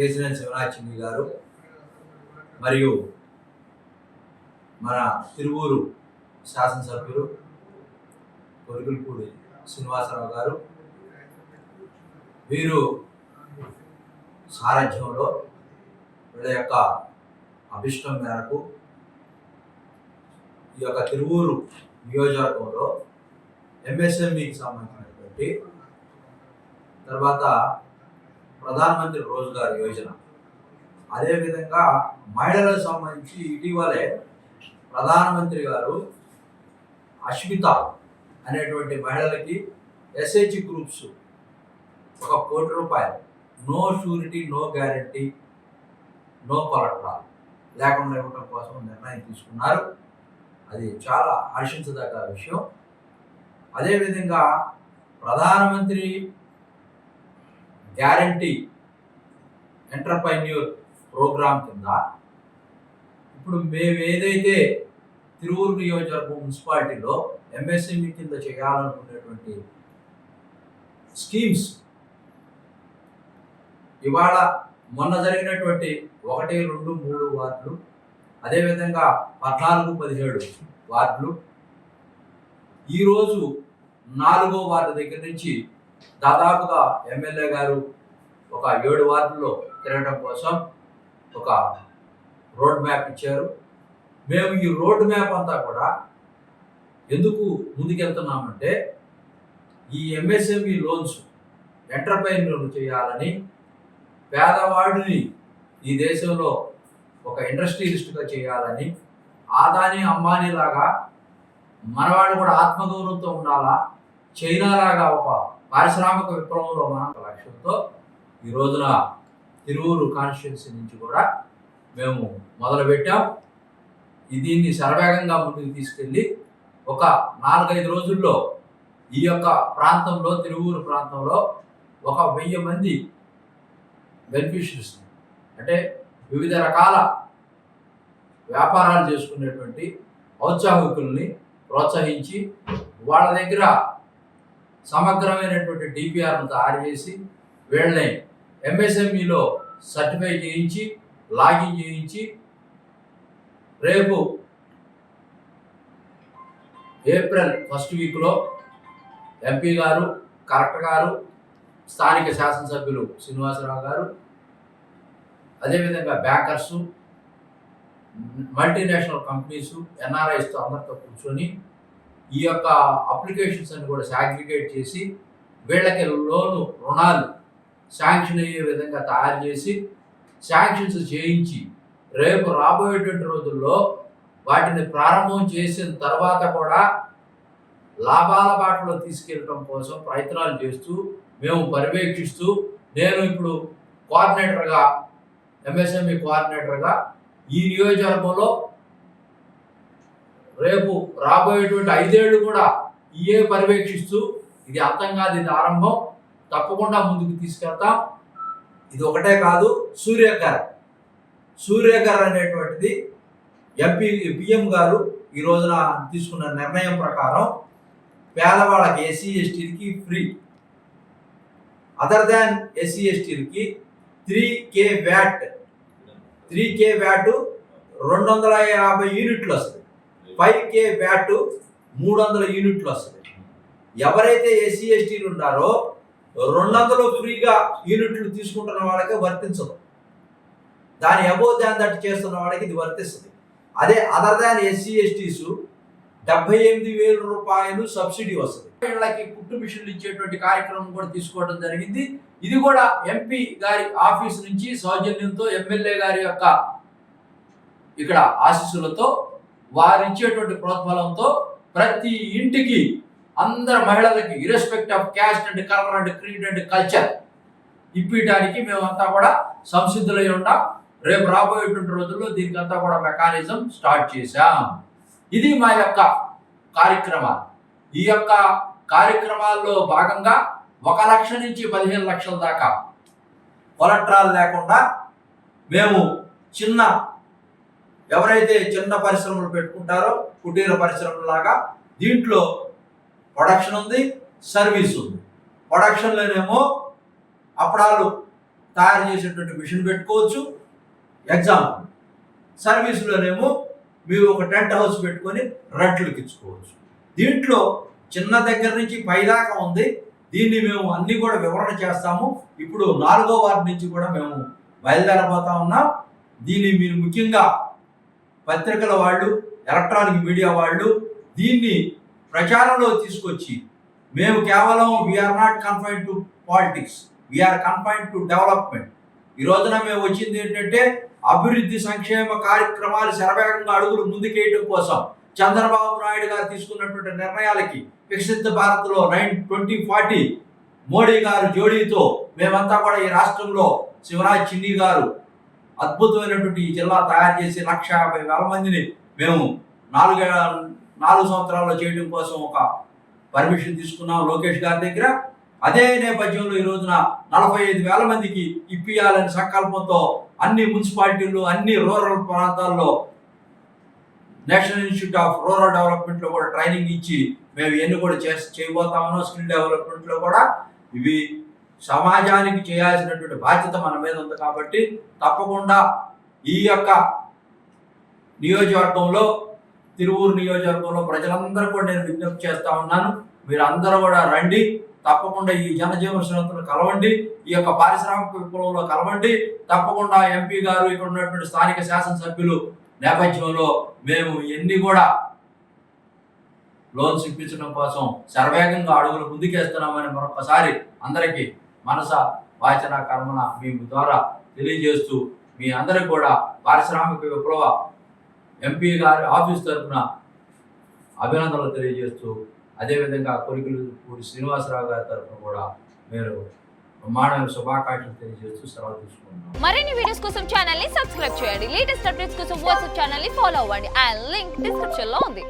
కేసినేని శివనాచింగి గారు మరియు మన తిరువూరు శాసనసభ్యులు కొరికలపూడి శ్రీనివాసరావు గారు వీరు సారథ్యంలో వీళ్ళ యొక్క అభిష్టం మేరకు ఈ యొక్క తిరువూరు నియోజకవర్గంలో ఎంఎస్ఎంఈకి సంబంధించినటువంటి తర్వాత ప్రధానమంత్రి రోజ్గార్ యోజన, అదేవిధంగా మహిళలకు సంబంధించి ఇటీవలే ప్రధానమంత్రి గారు అష్మిత అనేటువంటి మహిళలకి ఎస్హెచ్ గ్రూప్స్ 1 కోటి రూపాయలు no surety no guarantee no collateral లేకుండా ఇవ్వడం కోసం నిర్ణయం తీసుకున్నారు. అది చాలా హర్షించదగ్గ విషయం. అదేవిధంగా ప్రధానమంత్రి గ్యారంటీ ఎంటర్ప్రైన్యూర్ ప్రోగ్రాం కింద ఇప్పుడు మేము ఏదైతే తిరువూరు నియోజకవర్గం మున్సిపాలిటీలో ఎంఎస్ఎంఈ కింద చేయాలనుకునేటువంటి స్కీమ్స్ ఇవాళ మొన్న జరిగినటువంటి 1, 2, 3 వార్డులు, అదేవిధంగా 14, 17 వార్డులు, ఈరోజు 4వ వార్డు దగ్గర నుంచి దాదాపుగా ఎమ్మెల్యే గారు ఒక 7 వార్డుల్లో తిరగడం కోసం ఒక రోడ్ మ్యాప్ ఇచ్చారు. మేము ఈ రోడ్ మ్యాప్ అంతా కూడా ఎందుకు ముందుకెళ్తున్నామంటే ఈ ఎంఎస్ఎంఈ లోన్స్ ఎంటర్ప్రైన్యూర్లు చేయాలని, పేదవాడిని ఈ దేశంలో ఒక ఇండస్ట్రియలిస్ట్గా చేయాలని, ఆదాని అంబానీ లాగా మనవాడు కూడా ఆత్మగౌరవంతో ఉండాలా, చైనా లాగా ఒక పారిశ్రామిక విప్లవంలో మన లక్ష్యంతో ఈ రోజున తిరువూరు కాన్స్టిట్యున్సీ నుంచి కూడా మేము మొదలుపెట్టాం. దీన్ని శరవేగంగా ముందుకు తీసుకెళ్ళి ఒక 4-5 రోజుల్లో ఈ యొక్క ప్రాంతంలో, తిరువూరు ప్రాంతంలో ఒక 1000 మంది బెనిఫిషరీస్, అంటే వివిధ రకాల వ్యాపారాలు చేసుకునేటువంటి ఔత్సాహికుల్ని ప్రోత్సహించి వాళ్ళ దగ్గర సమగ్రమైనటువంటి డిపిఆర్ను తయారు చేసి వీళ్ళని ఎంఎస్ఎంఈలో సర్టిఫై చేయించి లాగిన్ చేయించి రేపు ఏప్రిల్ 1st వీక్లో ఎంపీ గారు, కలెక్టర్ గారు, స్థానిక శాసనసభ్యులు శ్రీనివాసరావు గారు, అదేవిధంగా బ్యాంకర్సు, మల్టీనేషనల్ కంపెనీసు, ఎన్ఆర్ఐస్తో అందరితో కూర్చొని ఈ యొక్క అప్లికేషన్స్ అన్ని కూడా సాగ్రిగేట్ చేసి వీళ్ళకి రుణాలు శాంక్షన్ అయ్యే విధంగా తయారు చేసి శాంక్షన్స్ చేయించి రేపు రాబోయేటువంటి రోజుల్లో వాటిని ప్రారంభం చేసిన తర్వాత కూడా లాభాల బాటలో తీసుకెళ్ళడం కోసం ప్రయత్నాలు చేస్తూ మేము పర్యవేక్షిస్తూ, నేను ఇప్పుడు కోఆర్డినేటర్గా, ఎంఎస్ఎంఈ కోఆర్డినేటర్గా ఈ నియోజకవర్గంలో రేపు రాబోయేటువంటి 5 ఏళ్ళు కూడా ఇయే పర్యవేక్షిస్తూ, ఇది అంతం కాదు, ఇది ఆరంభం, తప్పకుండా ముందుకు తీసుకెళ్తాం. ఇది ఒకటే కాదు, సూర్యకర్ అనేటువంటిది పిఎం గారు ఈ రోజున తీసుకున్న నిర్ణయం ప్రకారం పేదవాళ్ళకి ఎస్సీ ఎస్టీలకి ఫ్రీ, అదర్ దాన్ ఎస్సీ ఎస్టీలకి 3K వ్యాట్ 250 యూనిట్లు వస్తుంది, 5K వ్యాట్ 300 యూనిట్లు వస్తుంది. ఎవరైతే ఎస్సీ ఎస్టీలు ఉన్నారో 200 ఫ్రీగా యూనిట్లు తీసుకుంటున్న వాళ్ళకే వర్తించదు, దాని అబోవ్ దాన్ దట్ చేస్తున్న వాళ్ళకి ఇది వర్తిస్తుంది. అదే అదర్ దాన్ ఎస్సీ ఎస్టీస్ 78,000 రూపాయలు సబ్సిడీ వస్తుంది. వీళ్ళకి కుట్టు మిషన్లు ఇచ్చేటువంటి కార్యక్రమం కూడా తీసుకోవడం జరిగింది. ఇది కూడా ఎంపీ గారి ఆఫీస్ నుంచి సౌజన్యంతో, ఎమ్మెల్యే గారి యొక్క ఇక్కడ ఆశీస్సులతో, వారు ఇచ్చేటువంటి ప్రోత్బలంతో ప్రతి ఇంటికి అందరు మహిళలకి irrespective of caste and colour and creed and culture ఇప్పించడానికి మేమంతా కూడా సంసిద్ధులై ఉన్నాం. రేపు రాబోయేటువంటి రోజుల్లో దీనికంతా కూడా మెకానిజం స్టార్ట్ చేశాం. ఇది మా యొక్క కార్యక్రమాలు. ఈ యొక్క కార్యక్రమాల్లో భాగంగా 1 లక్ష నుంచి 15 లక్షల దాకా కొలెటరల్ లేకుండా మేము ఎవరైతే చిన్న పరిశ్రమలు పెట్టుకుంటారో కుటీర పరిశ్రమలాగా దీంట్లో ప్రొడక్షన్ ఉంది, సర్వీస్ ఉంది. ప్రొడక్షన్లోనేమో అప్పడాలు తయారు చేసేటువంటి మిషన్ పెట్టుకోవచ్చు. ఎగ్జాంపుల్ సర్వీసులోనేమో మీరు ఒక టెంట్ హౌస్ పెట్టుకొని రెంట్లకు ఇచ్చుకోవచ్చు. దీంట్లో చిన్న దగ్గర నుంచి పైదాకా ఉంది. దీన్ని మేము అన్ని కూడా వివరణ చేస్తాము. ఇప్పుడు 4వ వార్డు నుంచి కూడా మేము బయలుదేరబోతా ఉన్నాం. దీన్ని మీరు ముఖ్యంగా పత్రికల వాళ్ళు, ఎలక్ట్రానిక్ మీడియా వాళ్ళు దీన్ని ప్రచారంలో తీసుకొచ్చి మేము కేవలం we are not confined to politics, we are confined to development. ఈ రోజున మేము వచ్చింది ఏంటంటే అభివృద్ధి సంక్షేమ కార్యక్రమాలు శరవేగంగా అడుగులు ముందుకేయడం కోసం చంద్రబాబు నాయుడు గారు తీసుకున్నటువంటి నిర్ణయాలకి వికసిత భారత్లో 2040 మోడీ గారు జోడీతో మేమంతా కూడా ఈ రాష్ట్రంలో శివరాజ్ చిన్ని గారు అద్భుతమైనటువంటి ఈ జిల్లా తయారు చేసి 1,50,000 మందిని మేము 4 సంవత్సరాల్లో చేయడం కోసం ఒక పర్మిషన్ తీసుకున్నాం లోకేష్ గారి దగ్గర. అదే నేపథ్యంలో ఈ రోజున 45,000 మందికి ఇప్పియాలని సంకల్పంతో అన్ని మున్సిపాలిటీలు, అన్ని రూరల్ ప్రాంతాల్లో నేషనల్ ఇన్స్టిట్యూట్ ఆఫ్ రూరల్ డెవలప్మెంట్లో కూడా ట్రైనింగ్ ఇచ్చి మేము ఇవన్నీ కూడా చేయబోతామో. స్కిల్ డెవలప్మెంట్లో కూడా ఇవి సమాజానికి చేయాల్సినటువంటి బాధ్యత మన మీద ఉంది. కాబట్టి తప్పకుండా ఈ యొక్క నియోజకవర్గంలో, తిరువూరు నియోజకవర్గంలో ప్రజలందరూ కూడా నేను విజ్ఞప్తి చేస్తా ఉన్నాను. మీరు అందరూ కూడా రండి, తప్పకుండా ఈ జనజీవన శ్రేణులను కలవండి, ఈ యొక్క పారిశ్రామిక విప్లవంలో కలవండి. తప్పకుండా ఎంపీ గారు, ఇక్కడ ఉన్నటువంటి స్థానిక శాసనసభ్యులు నేపథ్యంలో మేము ఎన్ని కూడా లోన్స్ ఇప్పించడం కోసం శరవేగంగా అడుగులు ముందుకేస్తున్నామని మరొకసారి అందరికీ మనస వాచన కర్మన మీ ద్వారా తెలియజేస్తూ మీ అందరికి కూడా పారిశ్రామిక విప్లవ ఎంపీ గారి ఆఫీస్ తరఫున అభినందనలు తెలియజేస్తూ, అదేవిధంగా కొలికిలపూడి శ్రీనివాసరావు గారి తరఫున కూడా మీరు బ్రహ్మాండమైన శుభాకాంక్షలు తెలియజేస్తూ సెలవు తీసుకుంటున్నాం. మరిన్ని వీడియోస్ కోసం ఛానల్ ని సబ్స్క్రైబ్ చేయండి. లేటెస్ట్ అప్డేట్స్ కోసం వాట్సాప్ ఛానల్ ని ఫాలో అవ్వండి. ఆ లింక్ డిస్క్రిప్షన్ లో ఉంది.